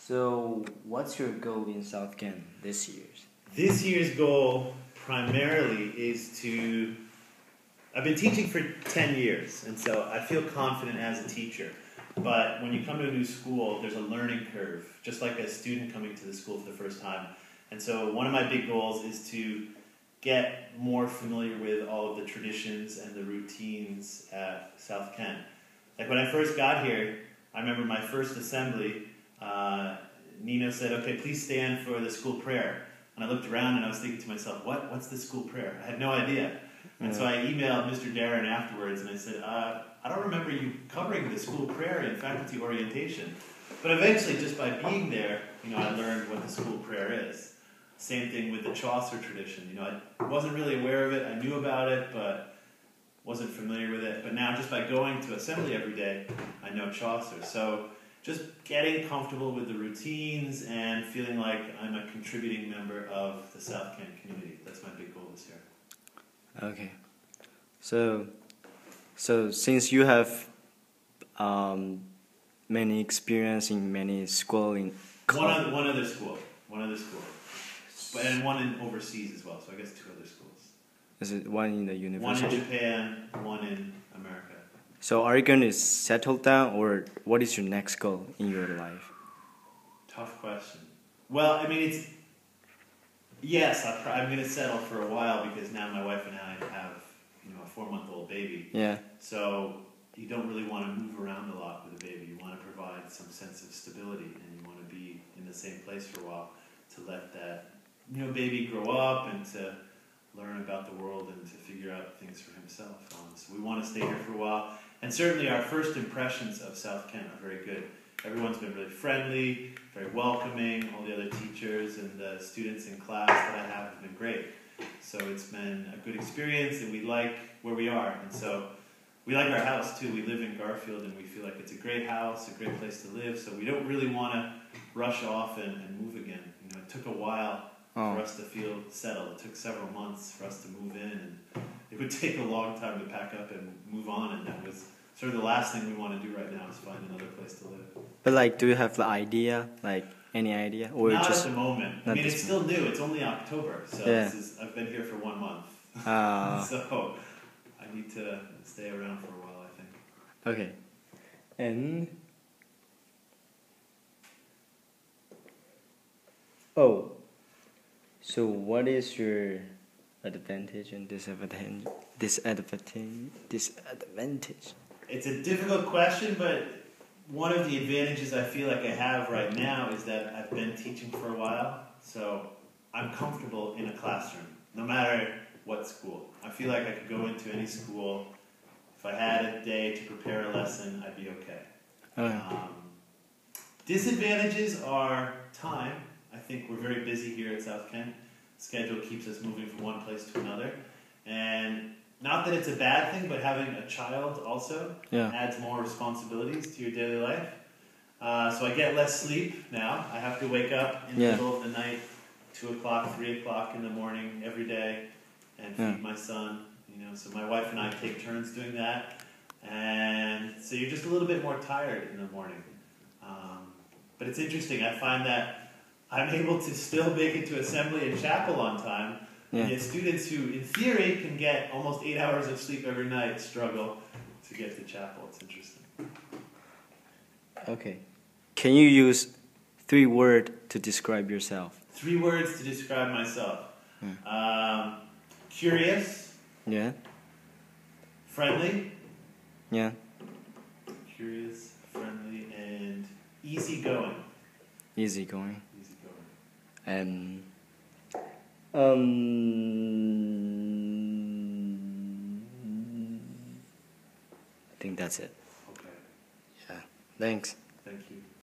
So, what's your goal in South Ken this year? This year's goal primarily is to. I've been teaching for 10 years, and so I feel confident as a teacher. But when you come to a new school, there's a learning curve, just like a student coming to the school for the first time. And so one of my big goals is to get more familiar with all of the traditions and the routines at South Ken. Like when I first got here, I remember my first assembly, Nino said, "Okay, please stand for the school prayer." And I looked around and I was thinking to myself, what's the school prayer? I had no idea. And so I emailed Mr. Darren afterwards and I said, I don't remember you covering the school prayer in faculty orientation. But eventually, just by being there, I learned what the school prayer is. Same thing with the Chaucer tradition. I wasn't really aware of it. I knew about it, but wasn't familiar with it. But now, just by going to assembly every day, I know Chaucer. So just getting comfortable with the routines and feeling like I'm a contributing member of the South Ken community. That's my big goal this year. Okay. So since you have many experience in many schooling, one other school, and one in overseas as well. So I guess 2 other schools. Is it one in the university? One in Japan, one in America. So are you going to settle down, or what is your next goal in your life? Tough question. Well, yes, I'm going to settle for a while because now my wife and I have a 4-month-old baby. Yeah. So you don't really want to move around a lot with a baby. You want to provide some sense of stability, and you want to be in the same place for a while to let that baby grow up and to learn about the world and to figure out things for himself. So we want to stay here for a while. And certainly our first impressions of South Ken are very good. Everyone's been really friendly, very welcoming. All the other teachers and the students in class that I have been great. So it's been a good experience, and we like where we are. And so we like our house too. We live in Garfield, and we feel like it's a great house, a great place to live. So we don't really want to rush off and move again. It took a while for us to feel settled. It took several months for us to move in, and it would take a long time to pack up and move on. And that was sort of the last thing we want to do right now is find another place to live. But do you have the idea, any idea, or not just at the moment? It's still new. It's only October, so yeah. I've been here for 1 month, so I need to stay around for a while, I think. Okay, and so what is your advantage and disadvantage? It's a difficult question, but one of the advantages I feel like I have right now is that I've been teaching for a while, so I'm comfortable in a classroom, no matter what school. I feel like I could go into any school. If I had a day to prepare a lesson, I'd be okay. Disadvantages are time. I think we're very busy here at South Ken. Schedule keeps us moving from one place to another. And not that it's a bad thing, but having a child also adds more responsibilities to your daily life. So I get less sleep now. I have to wake up in the middle of the night, 2 o'clock, 3 o'clock in the morning every day and feed my son. So my wife and I take turns doing that. And so you're just a little bit more tired in the morning. But it's interesting. I find that I'm able to still make it to assembly and chapel on time. Yeah. Yet students who, in theory, can get almost 8 hours of sleep every night struggle to get to chapel. It's interesting. Okay. Can you use 3 words to describe yourself? 3 words to describe myself. Curious. Yeah. Friendly. Yeah. Curious, friendly, and easygoing. Easygoing. And I think that's it. Okay. Yeah. Thanks. Thank you.